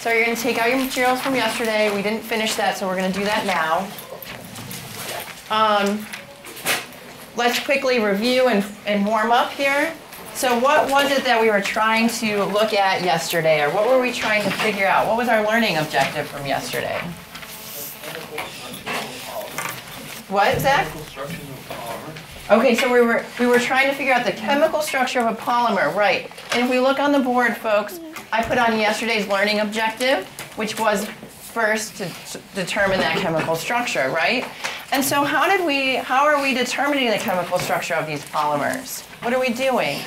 So you're going to take out your materials from yesterday. We didn't finish that, so we're going to do that now. Let's quickly review and warm up here. So what was it that we were trying to look at yesterday, or what were we trying to figure out? What was our learning objective from yesterday? What, Zach? Okay, so we were trying to figure out the chemical structure of a polymer, right? And if we look on the board, folks, I put on yesterday's learning objective, which was first to determine that chemical structure, right? And so how are we determining the chemical structure of these polymers? What are we doing?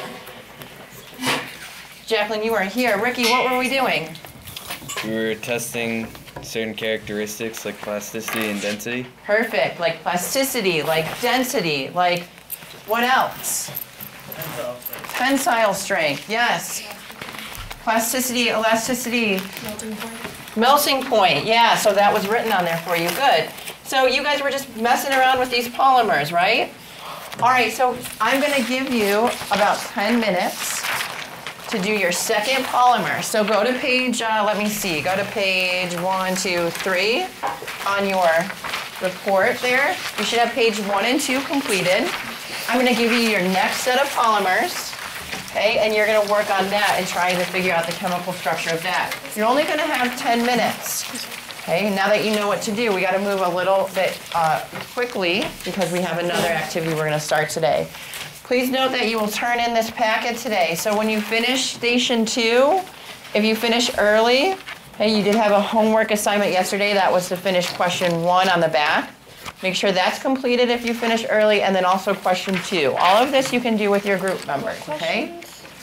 Jacqueline, you weren't here. Ricky, what were we doing? We were testing certain characteristics like plasticity and density. Perfect, like plasticity, like density, like what else? Tensile strength, yes. Plasticity, elasticity. Melting point, yeah, so that was written on there for you, good. So you guys were just messing around with these polymers, right? All right, so I'm gonna give you about 10 minutes to do your second polymer. So go to page, let me see, go to page 1, 2, 3 on your report there. You should have page 1 and 2 completed. I'm gonna give you your next set of polymers, okay? And you're gonna work on that and try to figure out the chemical structure of that. You're only gonna have 10 minutes, okay? Now that you know what to do, we gotta move a little bit quickly because we have another activity we're gonna start today. Please note that you will turn in this packet today. So when you finish station 2, if you finish early, okay, you did have a homework assignment yesterday. That was to finish question 1 on the back. Make sure that's completed if you finish early, and then also question 2. All of this you can do with your group members, okay?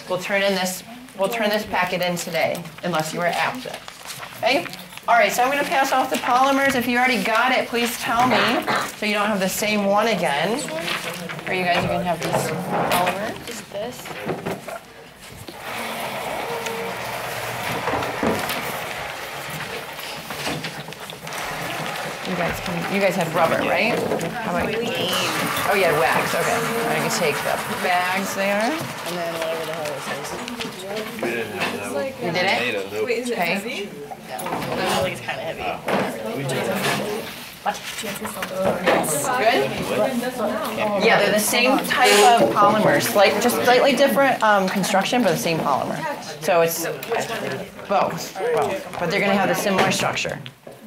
We'll turn this packet in today, unless you are absent, okay? All right, so I'm gonna pass off the polymers. If you already got it, please tell me, so you don't have the same one again. Or you guys are gonna have these polymers. Just this. You guys had rubber, right? How about you? Oh, you had wax, okay. I'm gonna take the bags there. And then whatever the hell this is. We didn't have that one. You did it? Wait, is it Okay. heavy? I feel like it's kind of heavy. Good? Yeah, they're the same type of polymers, like just slightly different construction, but the same polymer. So it's both, but they're gonna have a similar structure.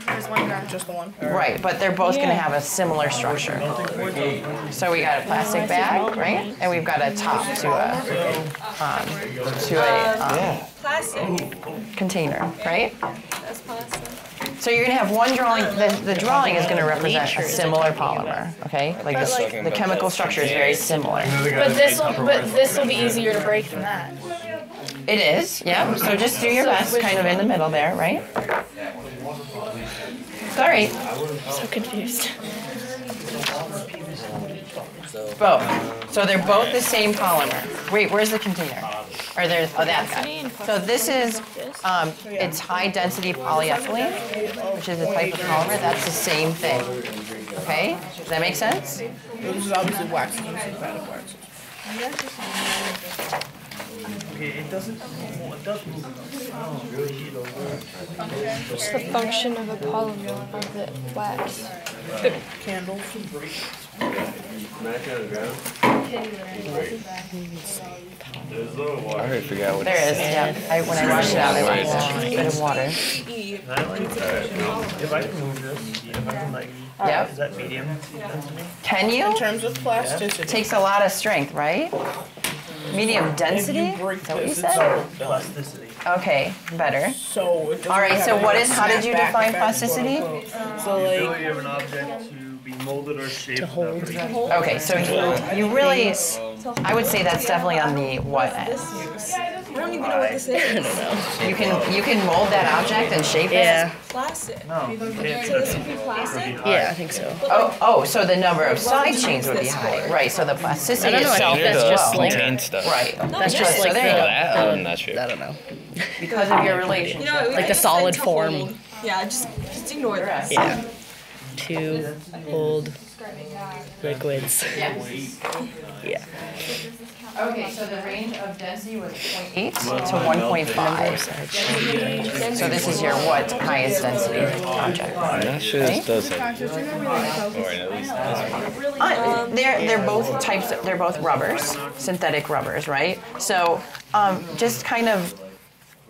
There's one graph, just the one. Right, but they're both gonna have a similar structure. So we got a plastic bag, right? And we've got a top to a Plastic. container, right? That's plastic. So you're gonna have one drawing, the drawing is gonna represent a similar polymer, okay? Like the chemical structure is very similar. But this will be easier to break than that. It is, yeah, so just do your best, kind of in the middle there, right? It's all right. So confused. Both. So they're both the same polymer. Wait, where's the container? Or there's, oh, that guy. So this is, it's high density polyethylene, which is a type of polymer. That's the same thing. Okay? Does that make sense? This is obviously wax. Okay, it doesn't move. What's the function of a polymer of the wax? Candles. I already forgot what There is, yeah. When I washed it out, I washed a bit of water. If I can move this, if I can Yep. is that medium density? Can In you? terms of plasticity. Takes a lot of strength, right? Medium density? If Is you break that what you this, said? it's all done. Plasticity. Okay, better. So it doesn't All right, have so to what like is, how did you snap back define and plasticity? forth, quote, unquote. So The like, ability of an object to be molded or shaped to hold. Okay, so you really, I would say that's definitely on the what end? I don't even know what this is. You can mold that object and shape it? Yeah. Plastic. No, you can't So this would be plastic? Yeah, I think so. Oh, so the number of side chains would be high, right? So the plasticity I don't know, I itself think is that's just low. like- contain stuff. Right. That's just So like there you go. That I'm not sure. I don't know. Because of your relationship. You know, Like the solid form. Yeah, just ignore that. Yeah. To hold liquids. Yes. Yeah. Okay, so the range of density was 0.8 to 1.5. So this is your what highest density object. I'm not sure this does have. Or at least this one. They're both types. They're both rubbers, synthetic rubbers, right? So just kind of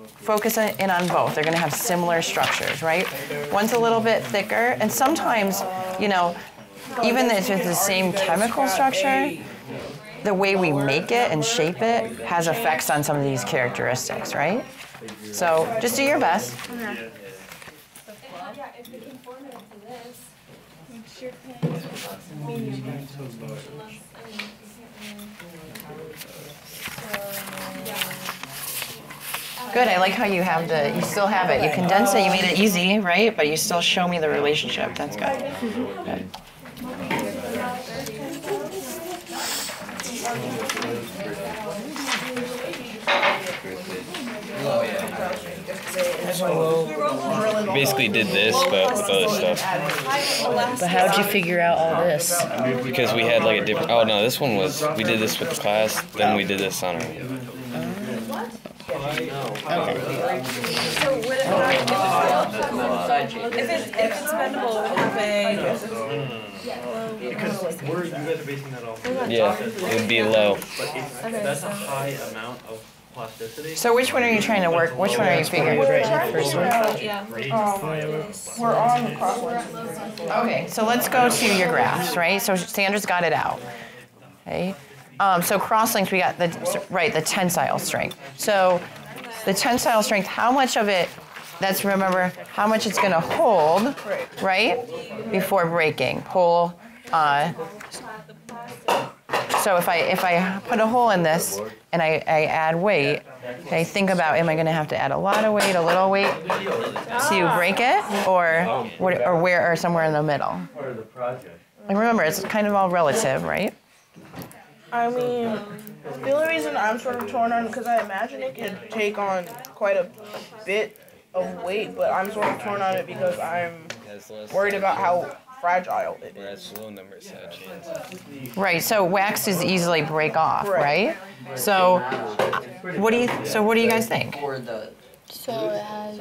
focus in on both. They're going to have similar structures, right? One's a little bit thicker, and sometimes, you know, even if it's the same chemical structure, the way we make it and shape it has effects on some of these characteristics, right? So just do your best. Good, I like how you have you still have it. You condense it, you made it easy, right? But you still show me the relationship, that's good. Good. Basically did this, but with other stuff. But how'd you figure out all this? Because we had like a different. Oh no, this one was. We did this with the class. Then we did this on our. So would it not, if it's bendable, would it Because you guys are basing that off. Yeah, it would be low. But if that's a high amount of plasticity. So which one are you trying to work, which one are you figuring? Right in the first one. We're on the crossword. Okay, so let's go to your graphs, right? So Sandra's got it out. Okay. So cross-links, we got the tensile strength. So the tensile strength, how much of it, remember how much it's going to hold, right? Before breaking. Pull. So if I put a hole in this and I add weight, okay, think about, am I going to have to add a lot of weight, a little weight to break it, or where, or somewhere in the middle? And remember, it's kind of all relative, right? I mean, the only reason I'm sort of torn on, because I imagine it could take on quite a bit of weight, but I'm sort of torn on it because I'm worried about how fragile it is. Low numbers had chance. Right. So wax is easily break off, right? So what do you guys think? So it has.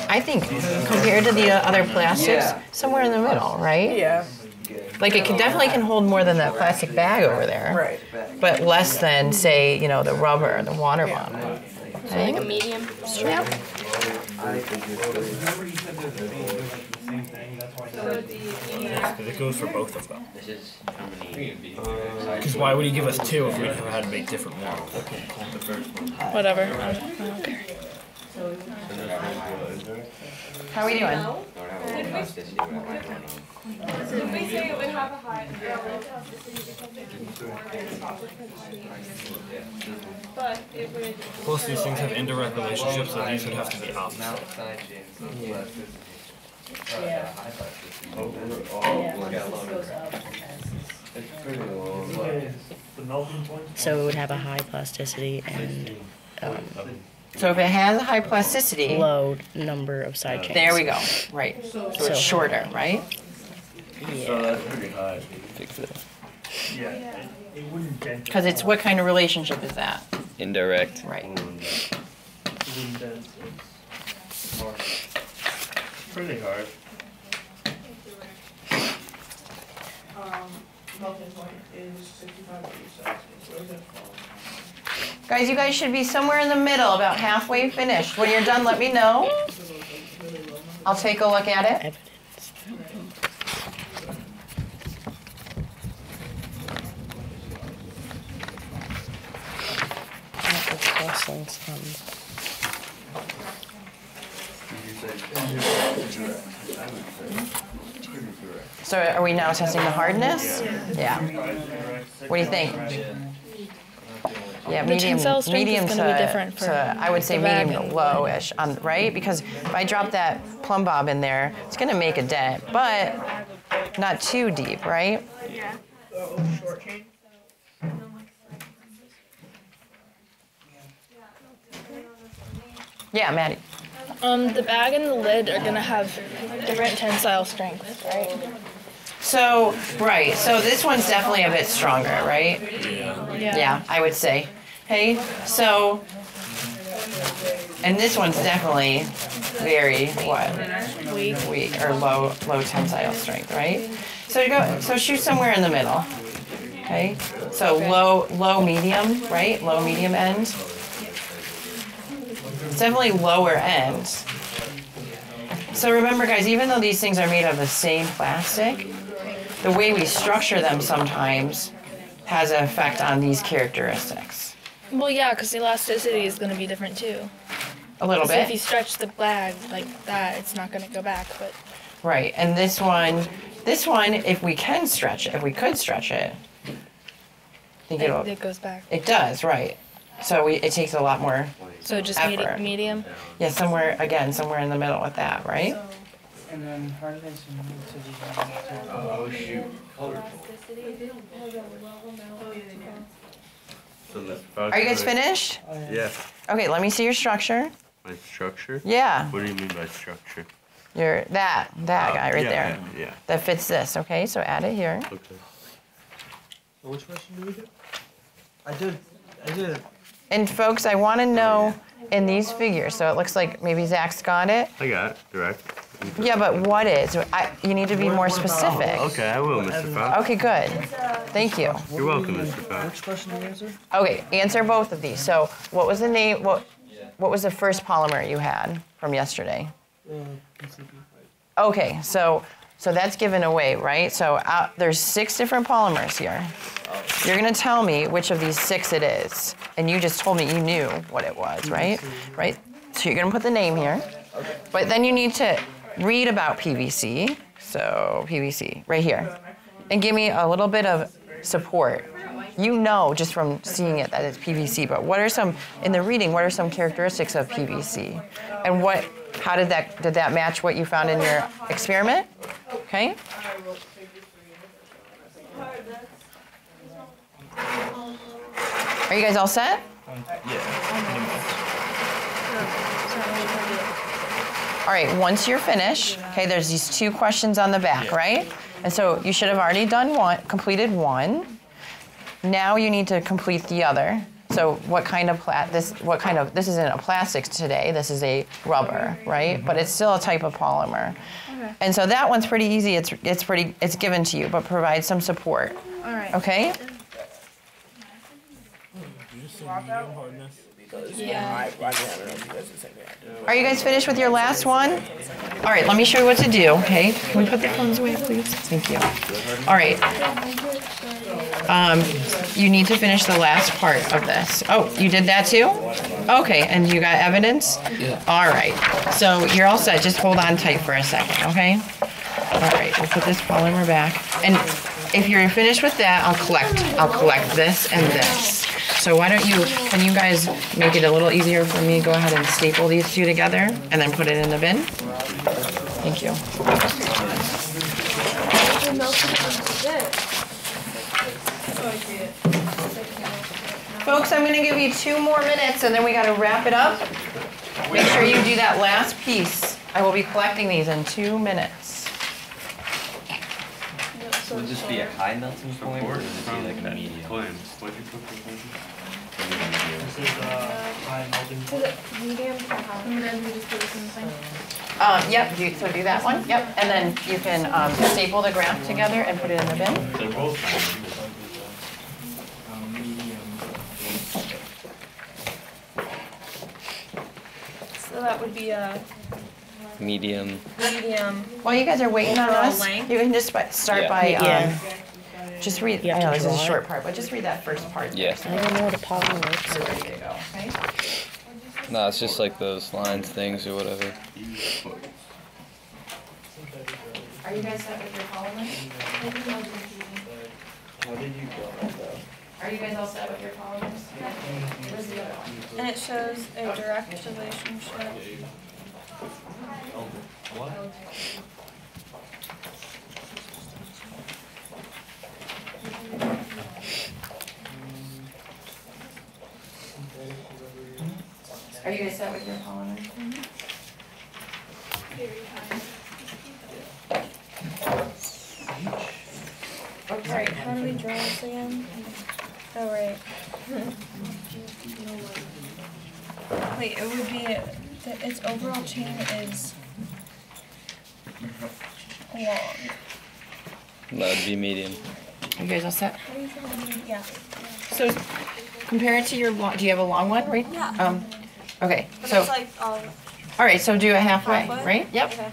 I think compared to the other plastics, somewhere in the middle, right? Yeah. Like it definitely can hold more than that plastic bag over there, Right. but less than, say, you know, the rubber or the water bottle. So like a medium. Yeah. It goes for both of them. Because why would he give us two if we had to make different ones? Whatever. I don't care. How are we doing? Did we say it would have a high? But it would. Plus, these things have indirect relationships, so these would have to be opposite. So it would have a high plasticity and So if it has a high plasticity, low number of side chains. there we go. Right. So it's shorter, right? Yeah. Fix it. Yeah, it wouldn't dent. Because it's what kind of relationship is that? Indirect. Right. It wouldn't dent. It's hard. Pretty hard. Melting point is 65 degrees Celsius. Where does that fall? Guys, you guys should be somewhere in the middle, about halfway finished. When you're done, let me know. I'll take a look at it. Evidence. What the cross-links on? So are we now testing the hardness? Yeah. What do you think? Yeah, The medium, tensile strength is medium gonna be different for I would say the medium bag to and- low-ish, right? Because if I drop that plumb bob in there, it's gonna make a dent, but not too deep, right? Short chain. Yeah, Maddie. The bag and the lid are gonna have different tensile strengths, right? So, right, so this one's definitely a bit stronger, right? Yeah, I would say. Okay, so, and this one's definitely very, what? Weak or low tensile strength, right? So so shoot somewhere in the middle. Okay, so low medium, right? Low medium end. It's definitely lower end. So remember, guys, even though these things are made of the same plastic, the way we structure them sometimes has an effect on these characteristics. Well, yeah, because elasticity is going to be different too. A little So if you bit. stretch the bag like that, it's not going to go back. But Right, and this one, if we could stretch it, I think it goes back. it does, right. So it takes a lot more, So just effort. medium. yeah, somewhere in the middle with that, right? And then hard things you need to do. Oh shoot. Are you guys finished? Yeah. Okay, let me see your structure. My structure? Yeah, What do you mean by structure? that guy right yeah, there. Yeah. That fits this, okay? So add it here. Okay. Which question do we do? I did. And folks, I want to know in these figures, so it looks like maybe Zach's got it. I got it. Direct. Yeah, but what is? You need to be more specific. Okay, I will, Mr. Fox. Okay, good. Thank you. You're welcome, Mr. Fox. Which question do you answer? Okay, answer both of these. So what was the name, what was the first polymer you had from yesterday? PCB. Okay, so that's given away, right? So there's 6 different polymers here. You're gonna tell me which of these 6 it is. And you just told me you knew what it was, right? Right? So you're gonna put the name here. But then you need to read about PVC. So PVC, right here. And give me a little bit of support. You know just from seeing it that it's PVC, but what are some, in the reading, what are some characteristics of PVC? And how did that match what you found in your experiment? Okay? Are you guys all set? All right, once you're finished, okay, there's these 2 questions on the back, right? And so you should have already completed one. Now you need to complete the other. So what kind of this isn't a plastic today, this is a rubber, right? But it's still a type of polymer. Okay. And so that one's pretty easy, it's given to you, but provide some support. All right. Okay? Yeah. Are you guys finished with your last one? All right, let me show you what to do, okay? Can we put the phones away, please? Thank you. All right. You need to finish the last part of this. Oh, you did that too? Okay, and you got evidence? Yeah. All right, so you're all set. Just hold on tight for a second, okay? All right, we'll put this polymer back. And if you're finished with that, I'll collect this and this. So can you guys make it a little easier for me? Go ahead and staple these 2 together and then put it in the bin. Thank you. Folks, I'm gonna give you 2 more minutes and then we gotta wrap it up. Make sure you do that last piece. I will be collecting these in 2 minutes. Would this be a high melting point or would it be like a medium? This is high melting point. Yep, so do that one. Yep, and then you can staple the graph together and put it in the bin. They're both fine. So that would be a Medium. medium. While you guys are waiting on Overall us, length? you can just start Yeah. by, Yeah. just read, You I have know to this is a draw it. short part, but just read that first part. Yeah. I don't know what a polymer looks like. Ready to go, okay? No, it's just like those lines things or whatever. Are you guys set with your polymers? Are you guys all set with your polymers? Where's the other one? And it shows a direct relationship. Are you guys set with your polymers? Very high. Alright, how do we draw this again? Oh, right. Wait, it would be, its overall chain is long. That would be medium. You guys all set? How do you draw the, yeah. So compare it to your long, do you have a long one, right? Yeah. Okay, But so, it's like, all right, so do a halfway, halfway? right? Yep. Okay.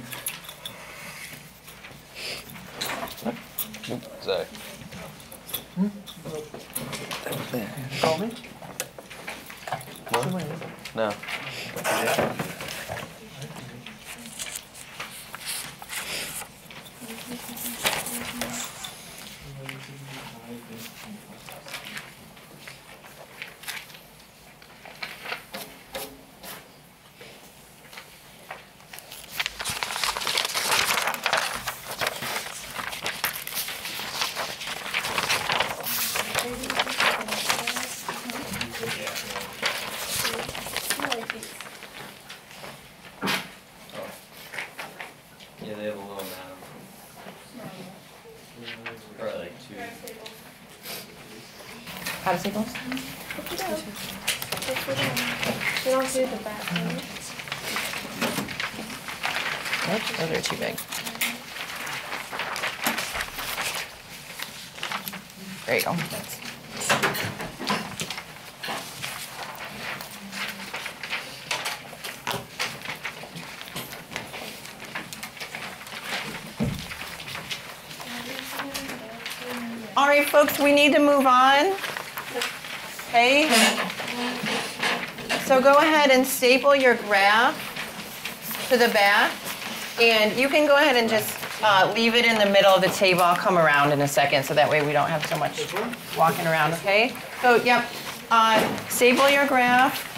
Oops, sorry. Call me? No. Yeah, they have a little amount. Probably like 2. How does it go? We don't do the back, right? Nope, those are too big. There you go. All right, folks, we need to move on. Okay? So go ahead and staple your graph to the back. And you can go ahead and just leave it in the middle of the table. I'll come around in a second so that way we don't have so much walking around, okay? So, yep, staple your graph.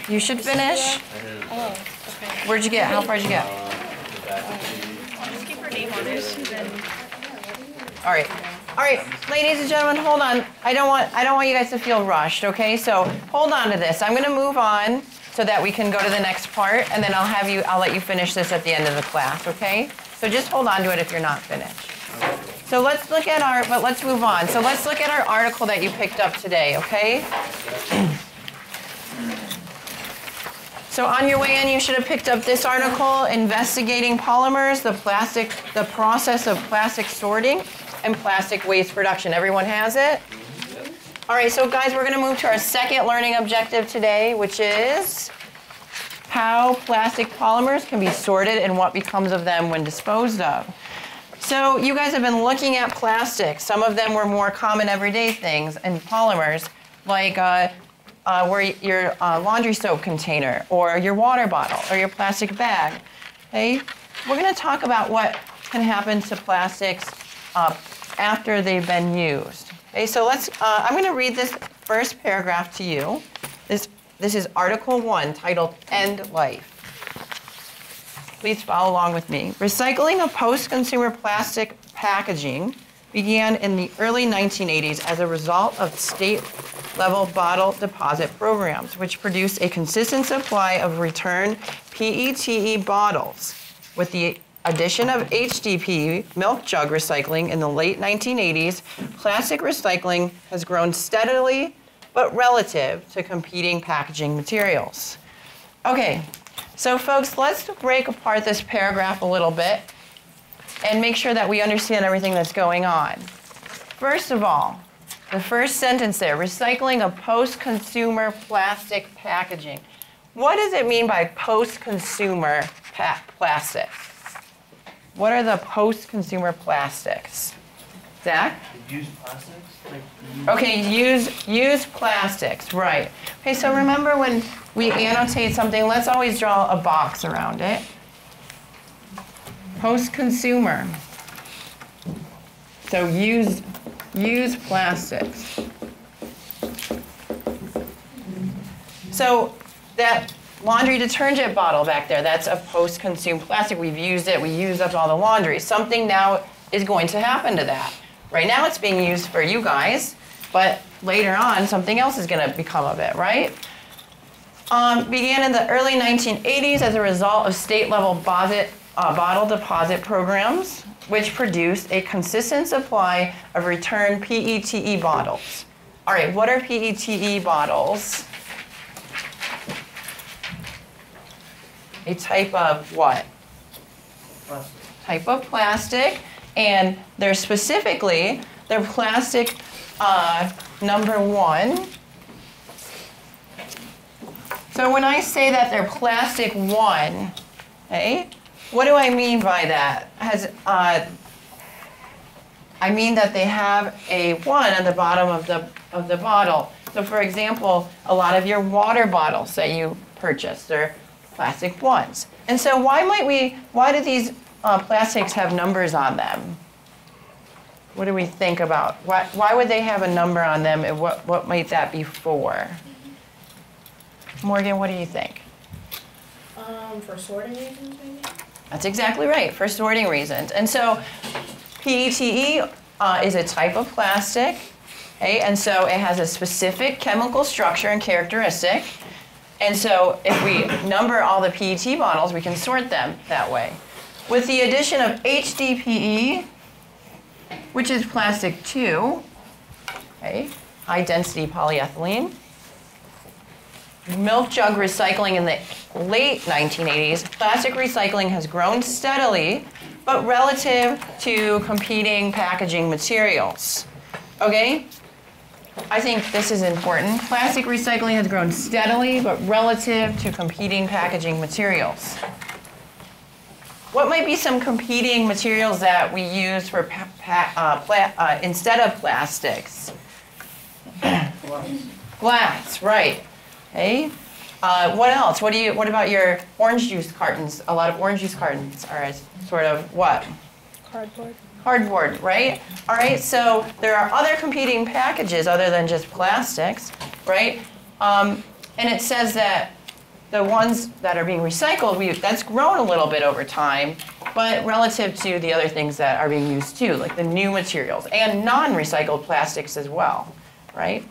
You should finish. Oh, okay. Where'd you get? How far did you get? Just keep her name on it. All right. All right, ladies and gentlemen, hold on. I don't want you guys to feel rushed, okay? So hold on to this. I'm going to move on so that we can go to the next part, and then I'll let you finish this at the end of the class, okay? So just hold on to it if you're not finished. So let's look at let's move on. So let's look at our article that you picked up today, okay? So on your way in, you should have picked up this article, Investigating Polymers, the Process of Plastic Sorting and Plastic Waste Production. Everyone has it? All right, so guys, we're going to move to our second learning objective today, which is how plastic polymers can be sorted and what becomes of them when disposed of. So you guys have been looking at plastics. Some of them were more common everyday things and polymers, like where your laundry soap container or your water bottle or your plastic bag. Okay? We're going to talk about what can happen to plastics after they've been used. Okay, so I'm going to read this first paragraph to you. This is Article 1, titled End Life. Please follow along with me. Recycling of post-consumer plastic packaging began in the early 1980s as a result of state-level bottle deposit programs, which produced a consistent supply of return PETE bottles. With the addition of HDPE, milk jug recycling, in the late 1980s, plastic recycling has grown steadily but relative to competing packaging materials. Okay, so folks, let's break apart this paragraph a little bit and make sure that we understand everything that's going on. First of all, the first sentence there, recycling of post-consumer plastic packaging. What does it mean by post-consumer plastic? What are the post-consumer plastics? Zach? Used plastics? Okay, use plastics, right. Okay, so remember when we annotate something, let's always draw a box around it. Post-consumer. So use plastics. So that laundry detergent bottle back there, that's a post-consumed plastic. We've used it, we used up all the laundry. Something now is going to happen to that. Right now it's being used for you guys, but later on something else is going to become of it, right? Began in the early 1980s as a result of state-level bottle deposit programs, which produce a consistent supply of returned PETE bottles. All right, what are PETE bottles? A type of what? Plastic. Type of plastic, and they're plastic number 1. So when I say that they're plastic 1, okay, what do I mean by that? I mean that they have a 1 at the bottom of the bottle. So for example, a lot of your water bottles that you purchase, they're plastic 1s. And so why do these plastics have numbers on them? What do we think about? Why would they have a number on them, and what might that be for? Morgan, what do you think? For sorting reasons, maybe? That's exactly right, for sorting reasons. And so PETE is a type of plastic, okay? And so it has a specific chemical structure and characteristic. And so if we number all the PET bottles, we can sort them that way. With the addition of HDPE, which is plastic 2, okay, high density polyethylene, milk jug recycling in the late 1980s, plastic recycling has grown steadily, but relative to competing packaging materials. Okay? I think this is important. Plastic recycling has grown steadily, but relative to competing packaging materials. What might be some competing materials that we use for instead of plastics? Glass, right. Okay. What else? What about your orange juice cartons? A lot of orange juice cartons are sort of what? Cardboard. Cardboard, right? All right, so there are other competing packages other than just plastics, right? And it says that the ones that are being recycled, that's grown a little bit over time, but relative to the other things that are being used too, like the new materials and non-recycled plastics as well, right?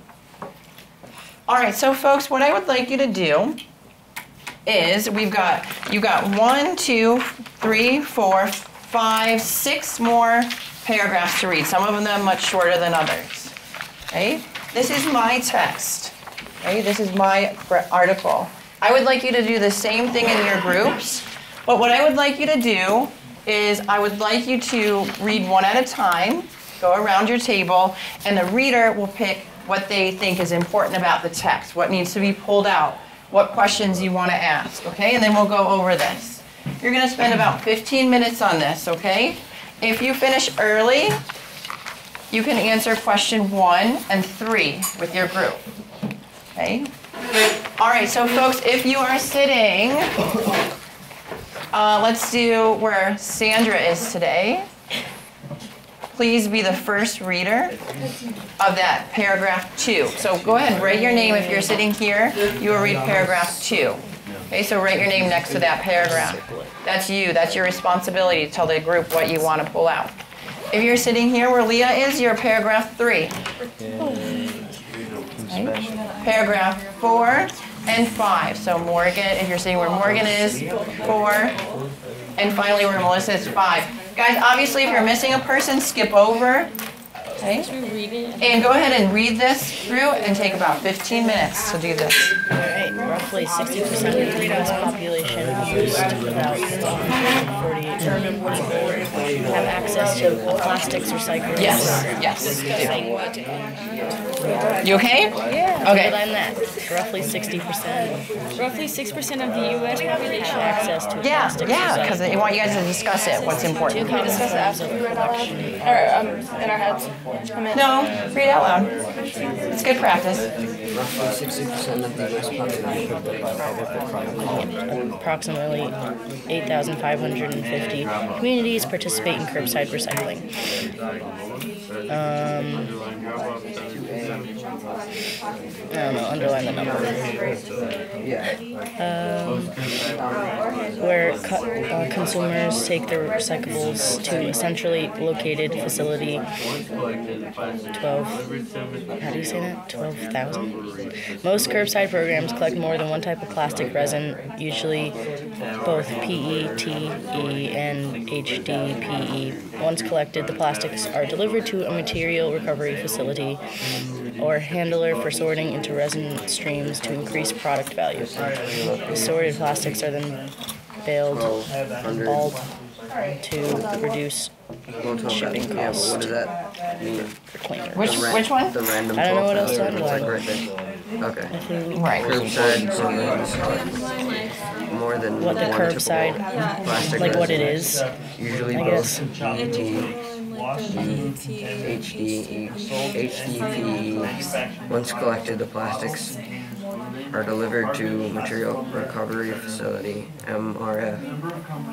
All right, so folks, what I would like you to do is you got 1, 2, 3, 4, 5, 6 more paragraphs to read. Some of them much shorter than others. Okay? This is my text. Okay? This is my article. I would like you to do the same thing in your groups, but what I would like you to do is I would like you to read one at a time, go around your table, and the reader will pick what they think is important about the text, what needs to be pulled out, what questions you want to ask, okay? And then we'll go over this. You're going to spend about 15 minutes on this, okay? If you finish early, you can answer question 1 and 3 with your group, okay? All right, so folks, if you are sitting, let's do where Sandra is today. Please be the first reader of that paragraph 2. So go ahead and write your name. If you're sitting here, you will read paragraph 2. Okay, so write your name next to that paragraph. That's you. That's your responsibility to tell the group what you want to pull out. If you're sitting here where Leah is, you're paragraph 3. Okay. Paragraph 4 and 5. So Morgan, if you're sitting where Morgan is, 4. And finally where Melissa is, 5. Guys, obviously if you're missing a person, skip over. Okay? And go ahead and read this through and take about 15 minutes to do this. All right, roughly 60% of the U.S. population used about 148 have access to plastics recycling. Yes. You okay? Yeah. Okay. Underline that. Roughly 60%. Roughly 6% of the U.S. population. Have access to Yeah, plastics because I want you guys to discuss it, what's important. Can we discuss it after we read out loud? Or in our heads? No, read out loud. It's good practice. Roughly 60% of the U.S. population approximately 8,550 communities participate in curbside recycling. I don't know, underline the number. Where consumers take their recyclables to a centrally located facility, 12,000? Most curbside programs collect more than one type of plastic resin, usually both PE, TE, and HDPE. Once collected, the plastics are delivered to a material recovery facility or handler for sorting into resin streams to increase product value. The sorted plastics are then baled to reduce shipping costs. What does that mean? For cleaners. Which one? The random I don't know what else to 12,000, underline. right there. Okay. Right. Curbside, so means more than What the one curbside, typical plastic like what it resin. is. Usually I both HDPE. Once collected, the plastics are delivered to material recovery facility (MRF)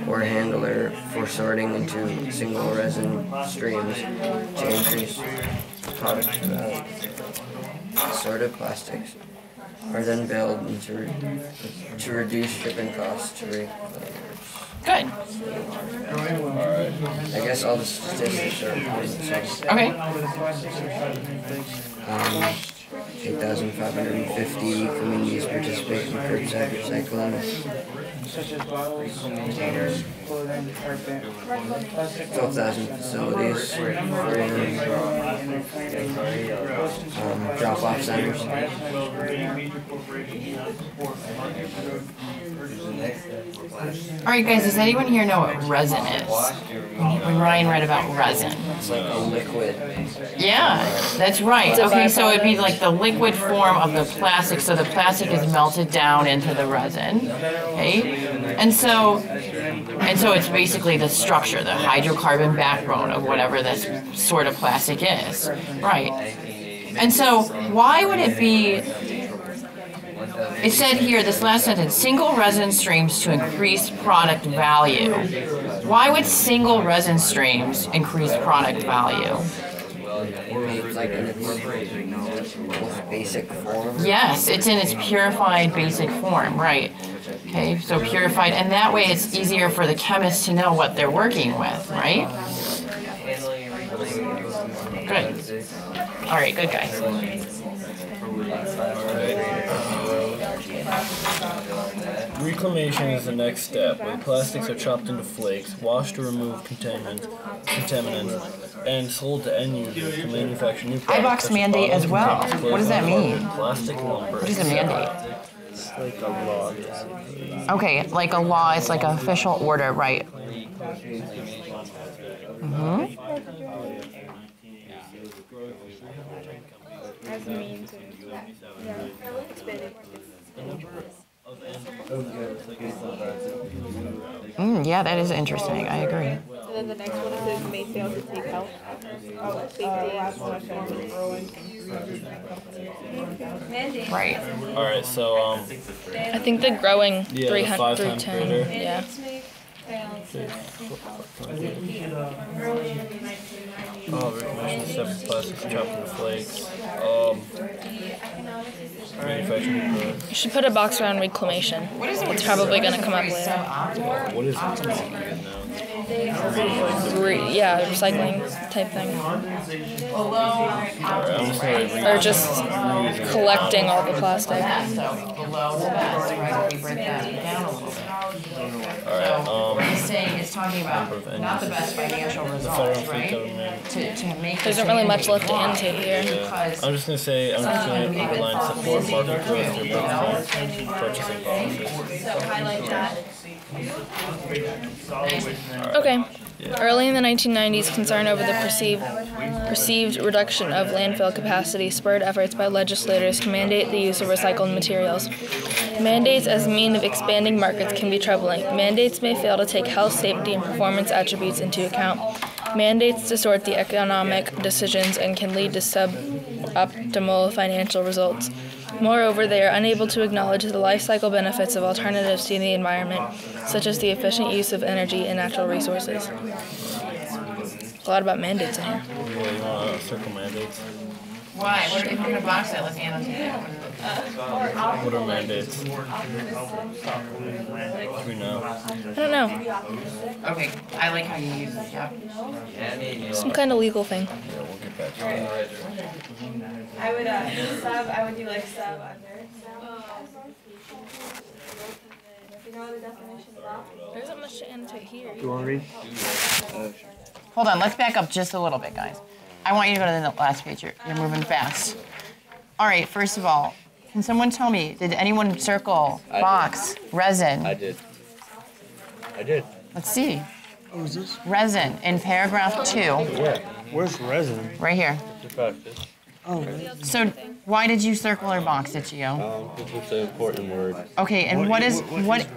or handler for sorting into single resin streams to increase product value. Sorted plastics are then baled to reduce shipping costs to retailers. Good. I guess all the statistics are important. So, Okay. 8,550 communities participate in curbside recycling. Such as bottles, containers, clothing, carpet, plastic. 12,000 facilities for drop-off centers. All right, guys, does anyone here know what resin is? When Ryan read about resin. It's like a liquid. Yeah, that's right. Okay, so it'd be like the liquid form of the plastic, so the plastic is melted down into the resin, okay? And so it's basically the structure, the hydrocarbon backbone of whatever this sort of plastic is, right? And so why would it be, it said here, this last sentence, single resin streams to increase product value. Why would single resin streams increase product value? It's like in its most basic form. Yes, it's in its purified basic form, right. Okay, so purified, and that way it's easier for the chemists to know what they're working with, right? Good. All right, good guys. Reclamation is the next step, where the plastics are chopped into flakes, washed to remove contaminants, and sold to end users to manufacture new products. iBox mandate as well. What does that mean? Plastic lumber. What is a mandate? It's like a law, basically. Okay, like a law, it's like an official order, right? Mm-hmm. As a means of expanding Yeah, that is interesting. I agree. And then the next one is may fail to take out mandate. Right. All right, so I think the growing yeah, 300 the 5 through times 10. greater. Yeah. Oh, reclamation separate plastics chopped into flakes. Manufacturing new products. You should put a box around reclamation. What is it? It's probably going to come up later. What is it? Yeah, recycling type thing. Alright, I'm just gonna read. Or just collecting all the plastic. So below the best, right? We break that down a little bit. Alright, He's saying it's talking about not the best financial results, right? To make There isn't really much left to annotate here. because I'm just gonna say, I'm just gonna underline support market growth through both purchasing policies. So highlight that. Okay. Early in the 1990s, concern over the perceived reduction of landfill capacity spurred efforts by legislators to mandate the use of recycled materials. Mandates as a means of expanding markets can be troubling. Mandates may fail to take health, safety, and performance attributes into account. Mandates distort the economic decisions and can lead to suboptimal financial results. Moreover, they are unable to acknowledge the life cycle benefits of alternatives to the environment, such as the efficient use of energy and natural resources. A lot about mandates in here. Yeah, you wanna circle mandates? why? What are you gonna box it? Let's annotate it. What are mandates? Do we know? I don't know. Okay, I like how you use this. Yep. Some kind of legal thing. Yeah, we'll get back to that. I would sub. I would do like sub under. There isn't much to annotate here. You want to read? Hold on, let's back up just a little bit, guys. I want you to go to the last page. You're moving fast. All right, first of all, can someone tell me, did anyone circle box, resin? I did. I did. Let's see. Oh, is this? Resin in paragraph 2, Yeah. Where's resin? right here. The practice. Oh, So why did you circle or box it, Gio? Because it's an important word. Okay, and what is what It's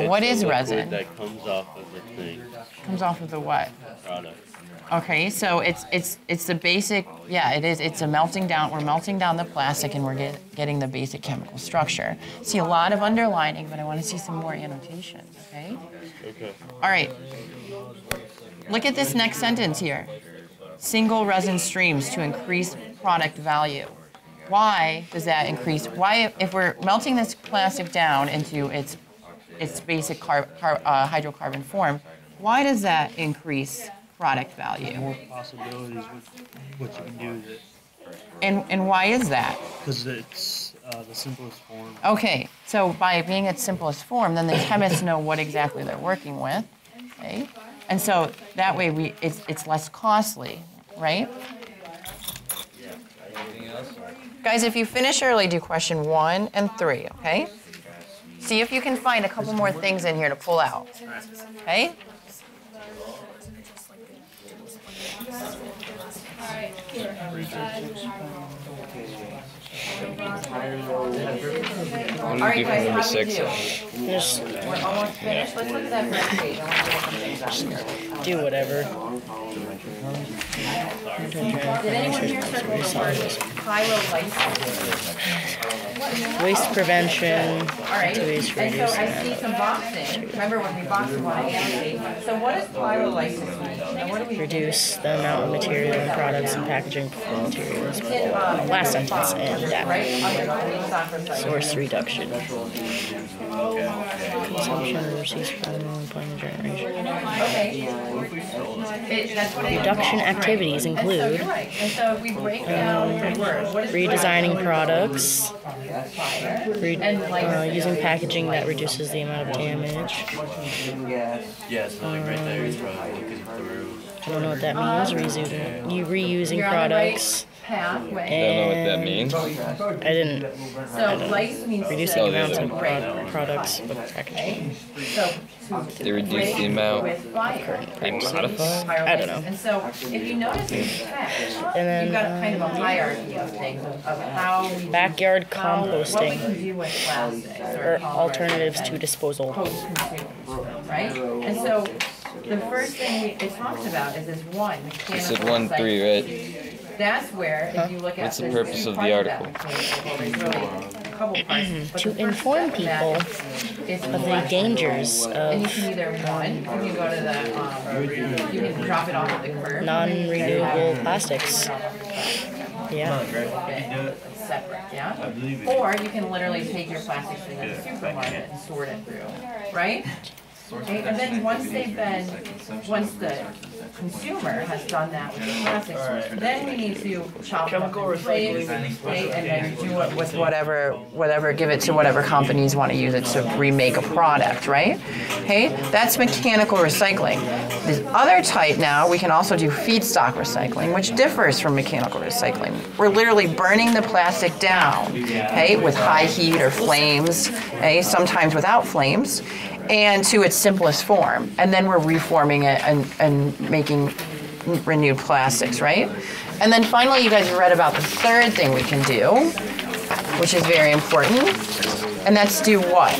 what a is liquid resin? that comes off of the thing, Comes off of the what? product. Okay, so it's the basic, yeah, it is. It's a melting down. We're melting down the plastic and we're getting the basic chemical structure. See a lot of underlining, but I want to see some more annotation, okay? Okay. All right. Look at this next sentence here. Single resin streams to increase product value. Why does that increase? Why, if we're melting this plastic down into its basic hydrocarbon form, why does that increase product value? more possibilities with what you can do with it. And why is that? Because it's the simplest form. Okay, so by being its simplest form, then the chemists know what exactly they're working with, okay? And so that way it's less costly, right? Guys, if you finish early, do question 1 and 3, okay? See if you can find a couple more things in here to pull out, okay? What do All you right, do for guys, number how do we 6? do? We're almost finished. Let's look at that first page. I want to get some things out here. Do whatever. Did anyone here circle the word pyrolysis? Waste prevention. All right. To waste And so I reducing. see some boxing. Remember when we boxed, we want to annotate. So what does pyrolysis mean? And what do we Reduce the amount of material and products and packaging materials. Last sentence and that. Right? Under feedstock recycling. Source reduction. Consumption overseas from employment generation. Okay. That's what it is. Reduction activities And so include you're right. And so if we break down the word, what is redesigning products, And using packaging that reduces the amount of damage. Yeah, so like right there, you're probably looking through. I don't know what that means. Reusing You're on the right products. pathway. Don't know what that means. I didn't. So lice means Reducing Oh, amounts of break. products with packaging. So They reduce the amount. with fire. They modify? I don't know. And so if you notice in the text, And then, you've got kind of a hierarchy of things of how we Backyard what we composting can do with plastics or alternatives to disposal. post-consumer, right? And so the first thing it talks about is this one. You said 1-3, right? That's where, if you look at What's the there's purpose two of the parts article? that. There's really a couple parts. But To the first inform step of that people is of the plastic. dangers And you of can either one, you can go to the, you can drop it off at the curb. non-renewable plastics. Yeah. Separate, yeah? Or you can literally take your plastics to the supermarket and sort it through, right? Okay, and then once the consumer has done that with the plastics, then we need to chop it up in flakes, okay, and then do it with whatever, give it to whatever companies want to use it to remake a product, right? Okay, that's mechanical recycling. This other type now, we can also do feedstock recycling, which differs from mechanical recycling. We're literally burning the plastic down, okay, with high heat or flames, okay, sometimes without flames, and to its simplest form. And then we're reforming it and making renewed plastics, right? And then finally, you guys read about the third thing we can do, which is very important, and that's do what?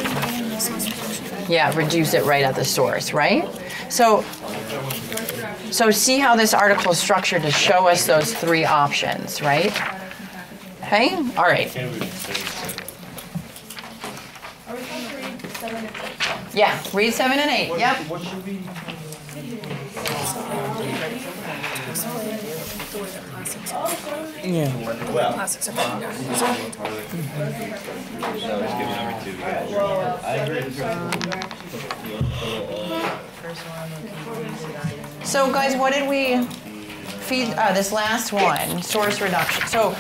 Yeah, reduce it right at the source, right? So see how this article is structured to show us those 3 options, right? Okay, all right. Yeah, read 7 and 8, yep. What should we? Plastics are broken down. So guys, what did we feed, this last one, source reduction. So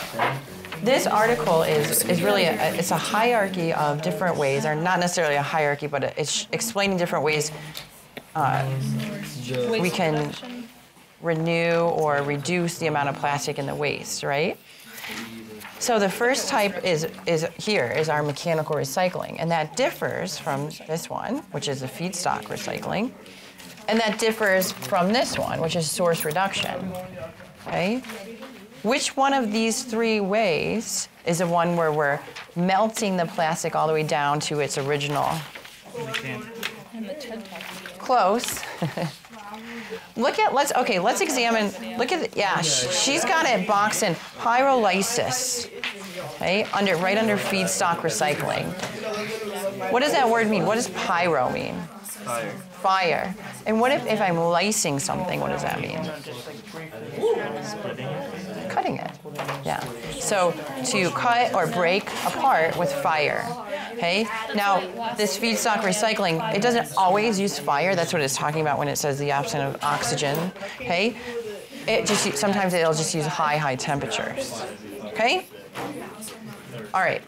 this article is really it's a hierarchy of different ways, or not necessarily a hierarchy, but it's explaining different ways we can renew or reduce the amount of plastic in the waste, right? So the first type is our mechanical recycling, and that differs from this one, which is the feedstock recycling, and that differs from this one, which is source reduction. Okay? Which one of these three ways is the one where we're melting the plastic all the way down to its original? Close. Let's examine, she's got it boxed in pyrolysis, okay, right under feedstock recycling. What does that word mean? What does pyro mean? Fire. And what if I'm lysing something, what does that mean? Cutting it, yeah. So to cut or break apart with fire, okay? Now, this feedstock recycling, it doesn't always use fire. That's what it's talking about when it says the absence of oxygen, okay? Sometimes it'll just use high temperatures, okay? All right.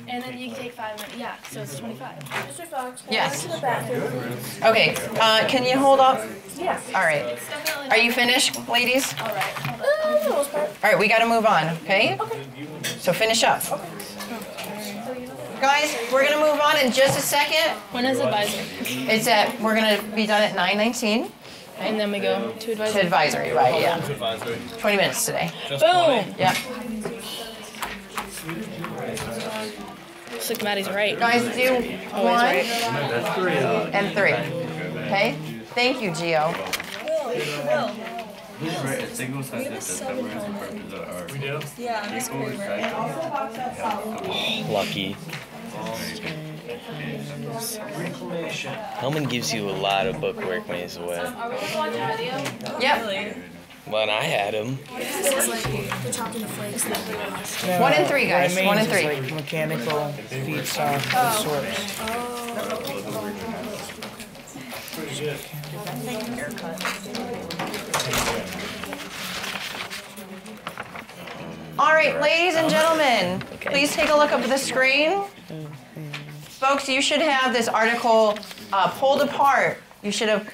And then you can take 5 minutes. Yeah, so it's 25. Mr. Fox, yes. Okay, can you hold up? Yeah. All right. Are you finished, ladies? All right. All right, we got to move on, okay? So finish up. Guys, we're going to move on in just a second. When is advisory? We're going to be done at 9:19. And then we go to advisory. To advisory, right, yeah. 20 minutes today. Boom! Yeah. Looks like Maddie's right. Guys, do Always 1 right. and 3. Okay? Thank you, Gio. Right, a single sentence that summarizes the purpose of art. We do? Yeah, that's great, right? Lucky. Hellman gives you a lot of bookwork when he's away. Are we going to watch a video? Yep. When I had him. This is like the chopping the flakes that we watched. 1 and 3, guys. 1 and 3. Like mechanical feedstock source. All right, ladies and gentlemen, please take a look up at the screen. Folks, you should have this article pulled apart. You should have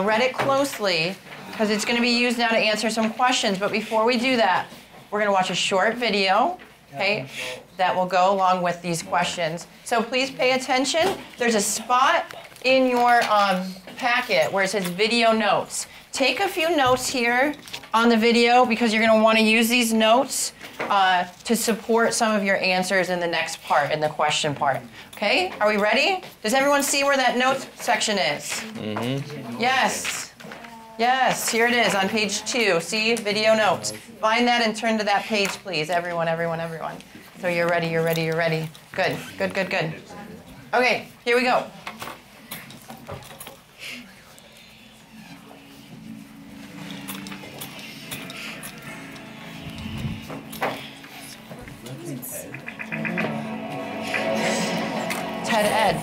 read it closely, because it's going to be used now to answer some questions. But before we do that, we're going to watch a short video, okay, that will go along with these questions. So please pay attention. There's a spot in your packet where it says video notes. Take a few notes here on the video, because you're going to want to use these notes to support some of your answers in the next part, in the question part. Okay, are we ready? Does everyone see where that notes section is? Mm-hmm. Yes. Yes, here it is on page 2. See, video notes. Find that and turn to that page, please. Everyone. So you're ready. Good. Okay, here we go. Ted Ed.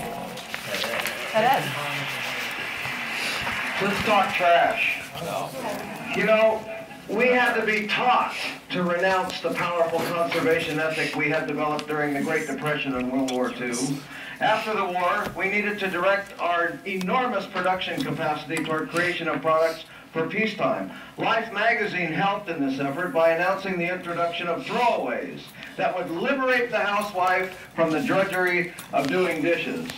Let's talk trash. You know, we had to be taught to renounce the powerful conservation ethic we had developed during the Great Depression and World War II. After the war, we needed to direct our enormous production capacity toward creation of products for peacetime. Life magazine helped in this effort by announcing the introduction of throwaways that would liberate the housewife from the drudgery of doing dishes.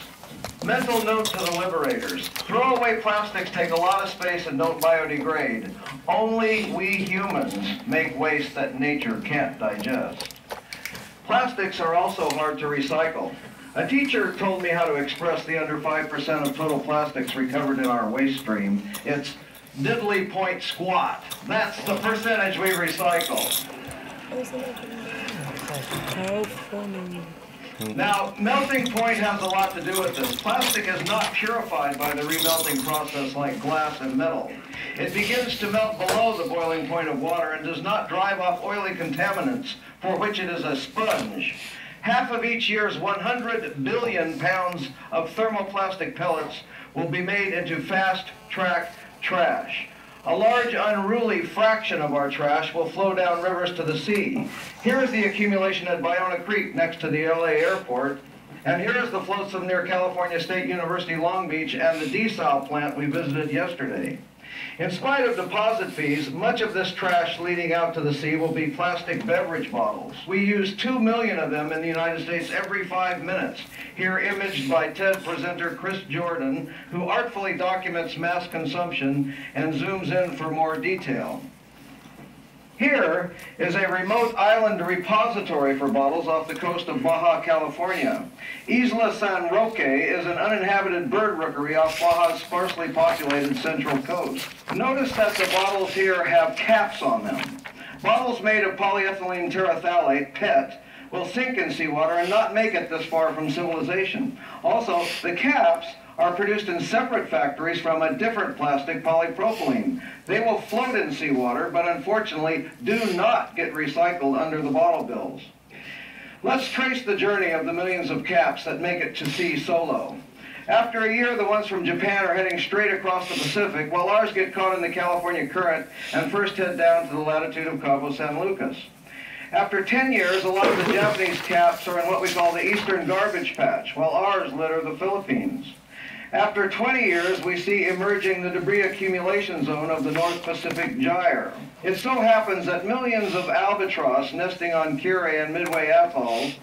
Mental note to the liberators: throwaway plastics take a lot of space and don't biodegrade. Only we humans make waste that nature can't digest. Plastics are also hard to recycle. A teacher told me how to express the under 5% of total plastics recovered in our waste stream. It's diddly point squat. That's the percentage we recycle. How funny. Now, melting point has a lot to do with this. Plastic is not purified by the remelting process like glass and metal. It begins to melt below the boiling point of water and does not drive off oily contaminants, for which it is a sponge. Half of each year's 100 billion pounds of thermoplastic pellets will be made into fast-track trash. A large unruly fraction of our trash will flow down rivers to the sea. Here is the accumulation at Ballona Creek next to the LA airport, and here is the flotsam near California State University Long Beach and the desal plant we visited yesterday. In spite of deposit fees, much of this trash leading out to the sea will be plastic beverage bottles. We use 2 million of them in the United States every 5 minutes. Here imaged by TED presenter Chris Jordan, who artfully documents mass consumption and zooms in for more detail. Here is a remote island repository for bottles off the coast of Baja California. Isla San Roque is an uninhabited bird rookery off Baja's sparsely populated central coast. Notice that the bottles here have caps on them. Bottles made of polyethylene terephthalate, PET, will sink in seawater and not make it this far from civilization. Also, the caps are produced in separate factories from a different plastic, polypropylene. They will float in seawater, but unfortunately do not get recycled under the bottle bills. Let's trace the journey of the millions of caps that make it to sea solo. After a year, the ones from Japan are heading straight across the Pacific, while ours get caught in the California current and first head down to the latitude of Cabo San Lucas. After 10 years, a lot of the Japanese caps are in what we call the Eastern Garbage Patch, while ours litter the Philippines. After 20 years, we see emerging the debris accumulation zone of the North Pacific Gyre. It so happens that millions of albatross nesting on Kure and Midway atolls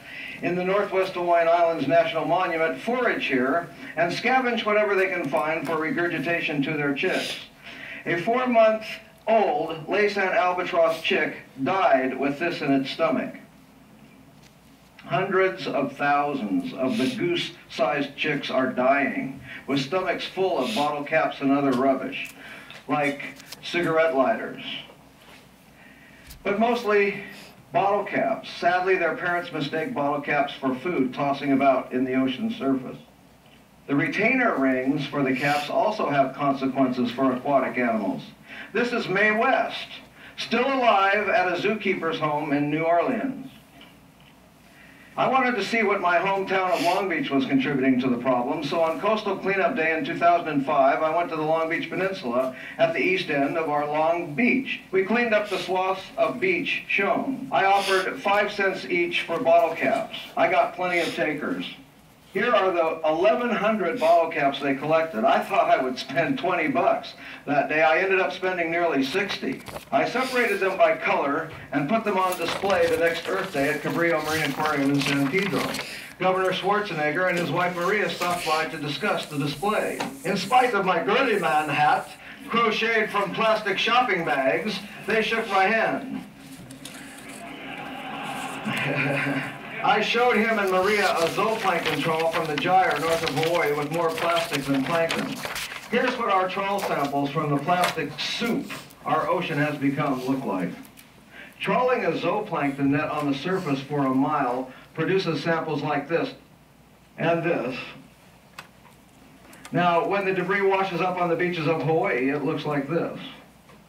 in the Northwest Hawaiian Islands National Monument forage here and scavenge whatever they can find for regurgitation to their chicks. A 4-month-old Laysan albatross chick died with this in its stomach. Hundreds of thousands of the goose-sized chicks are dying with stomachs full of bottle caps and other rubbish, like cigarette lighters. But mostly bottle caps. Sadly, their parents mistake bottle caps for food tossing about in the ocean surface. The retainer rings for the caps also have consequences for aquatic animals. This is Mae West, still alive at a zookeeper's home in New Orleans. I wanted to see what my hometown of Long Beach was contributing to the problem, so on Coastal Cleanup Day in 2005, I went to the Long Beach Peninsula at the east end of our Long Beach. We cleaned up the swaths of beach shown. I offered 5 cents each for bottle caps. I got plenty of takers. Here are the 1,100 bottle caps they collected. I thought I would spend 20 bucks that day. I ended up spending nearly 60. I separated them by color and put them on display the next Earth Day at Cabrillo Marine Aquarium in San Pedro. Governor Schwarzenegger and his wife Maria stopped by to discuss the display. In spite of my girly man hat, crocheted from plastic shopping bags, they shook my hand. I showed him and Maria a zooplankton trawl from the Gyre north of Hawaii with more plastic than plankton. Here's what our trawl samples from the plastic soup our ocean has become look like. Trawling a zooplankton net on the surface for a mile produces samples like this and this. Now, when the debris washes up on the beaches of Hawaii, it looks like this.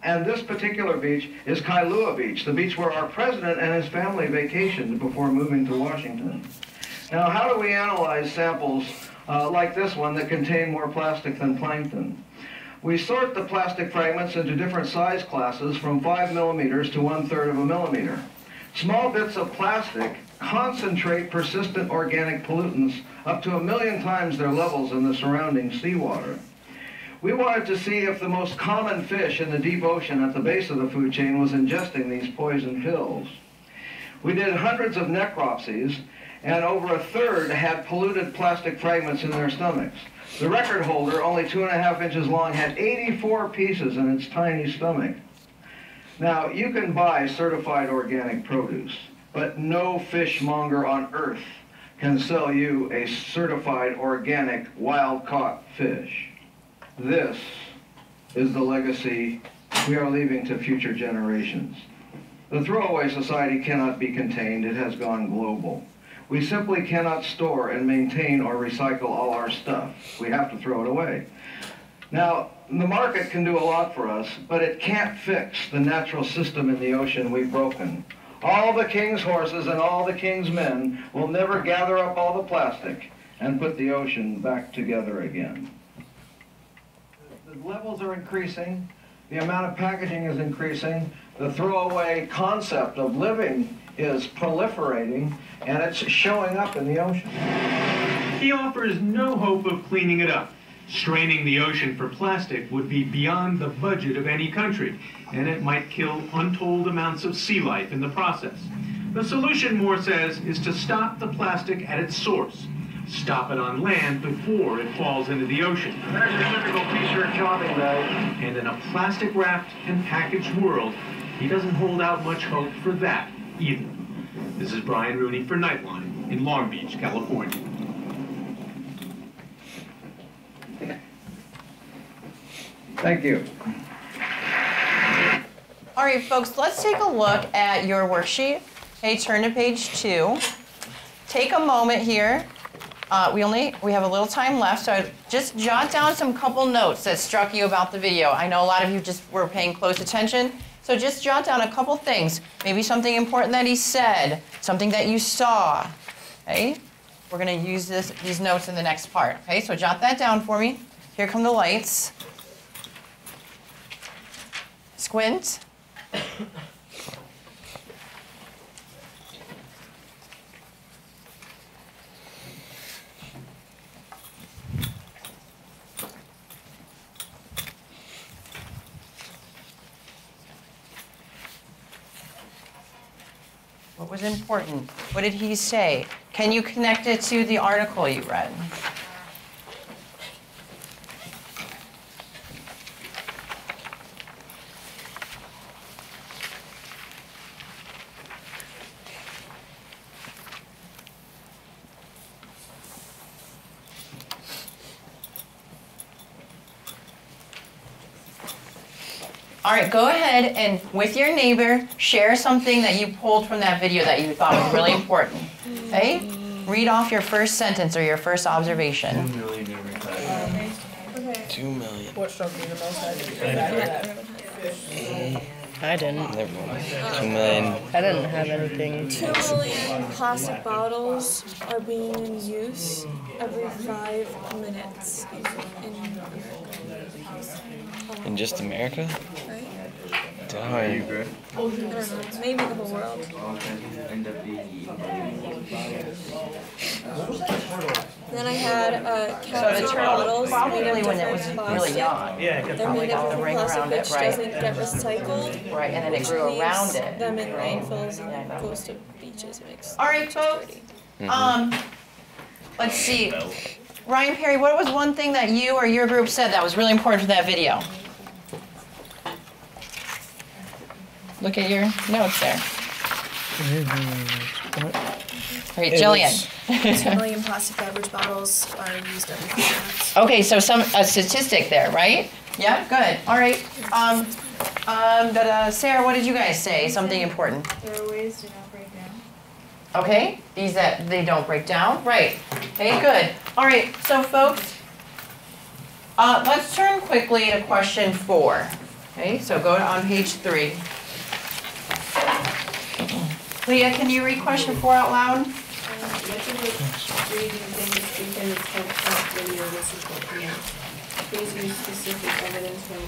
And this particular beach is Kailua Beach, the beach where our president and his family vacationed before moving to Washington. Now, how do we analyze samples like this one that contain more plastic than plankton? We sort the plastic fragments into different size classes from 5 millimeters to 1/3 of a millimeter. Small bits of plastic concentrate persistent organic pollutants up to 1 million times their levels in the surrounding seawater. We wanted to see if the most common fish in the deep ocean at the base of the food chain was ingesting these poison pills. We did hundreds of necropsies, and over 1/3 had polluted plastic fragments in their stomachs. The record holder, only 2.5 inches long, had 84 pieces in its tiny stomach. Now, you can buy certified organic produce, but no fishmonger on earth can sell you a certified organic wild-caught fish. This is the legacy we are leaving to future generations. The throwaway society cannot be contained. It has gone global. We simply cannot store and maintain or recycle all our stuff. We have to throw it away. Now, the market can do a lot for us, but it can't fix the natural system in the ocean we've broken. All the king's horses and all the king's men will never gather up all the plastic and put the ocean back together again. The levels are increasing. The amount of packaging is increasing. The throwaway concept of living is proliferating, and it's showing up in the ocean. He offers no hope of cleaning it up. Straining the ocean for plastic would be beyond the budget of any country, and it might kill untold amounts of sea life in the process. The solution, Moore says, is to stop the plastic at its source. Stop it on land before it falls into the ocean. There's your typical t-shirt shopping bag. And in a plastic-wrapped and packaged world, he doesn't hold out much hope for that either. This is Brian Rooney for Nightline in Long Beach, California. Thank you. All right, folks, let's take a look at your worksheet. Okay, turn to page 2. Take a moment here. We have a little time left, so just jot down some couple notes that struck you about the video. I know a lot of you just were paying close attention, so just jot down a couple things. Maybe something important that he said, something that you saw. Okay, we're going to use these notes in the next part. Okay, so jot that down for me. Here come the lights. Squint. What was important? What did he say? Can you connect it to the article you read? All right, go ahead and with your neighbor, share something that you pulled from that video that you thought was really important. Okay? Read off your first sentence or your first observation. 2 million Okay. 2 million. What struck me the most? I didn't. 2 million. I didn't have anything. 2 million plastic bottles are being in use every 5 minutes in America. In just America? Right? Darn. I don't know, maybe the whole world. Then I had cans or bottles made of when it was different really plastic. young. They're made of the different ring plastic around it, which right. doesn't get recycled. Right, and then it which grew leaves around it. them in landfills and goes to beaches. Makes All right, folks. Let's see. Ryan Perry, what was one thing that you or your group said that was really important for that video? Look at your notes there. All right, Jillian. 2 million plastic beverage bottles are used every 5 minutes. Okay, so a statistic there, right? Yeah, good. All right. Sarah, what did you guys say? Something important. Throwaways do not break down. Okay, these that they don't break down. Right. Okay, good. All right, so folks, let's turn quickly to question 4. Okay, so go on page 3. Leah, can you read question 4 out loud? Which of the 3 do you think is within the text video will support command? Please use specific evidence from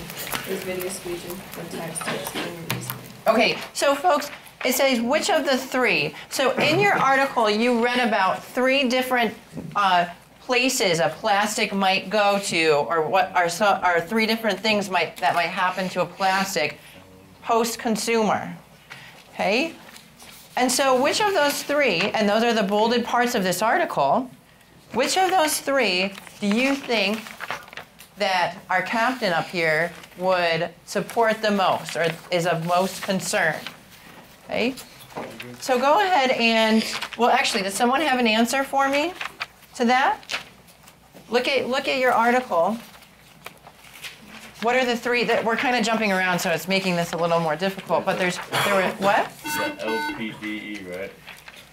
this video speech and from text to explain your reasoning. Okay, so folks, it says which of the 3. So in your article, you read about 3 different places a plastic might go to, or what are 3 different things that might happen to a plastic post-consumer. Okay? And so which of those 3, and those are the bolded parts of this article, which of those 3 do you think that our captain up here would support the most or is of most concern? Okay? So go ahead and, well actually, does someone have an answer for me to that? Look at your article. What are the 3 that we're kind of jumping around, so it's making this a little more difficult, but there were, what? LPDE, right?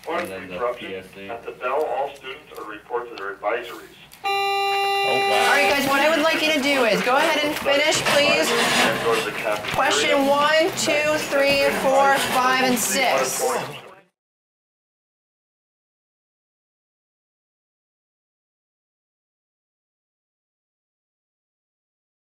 And then the PSD. At the Bell, all students are reported to their advisories. All right, guys, what I would like you to do is go ahead and finish, please. Question 1, 2, 3, 4, 5, and 6.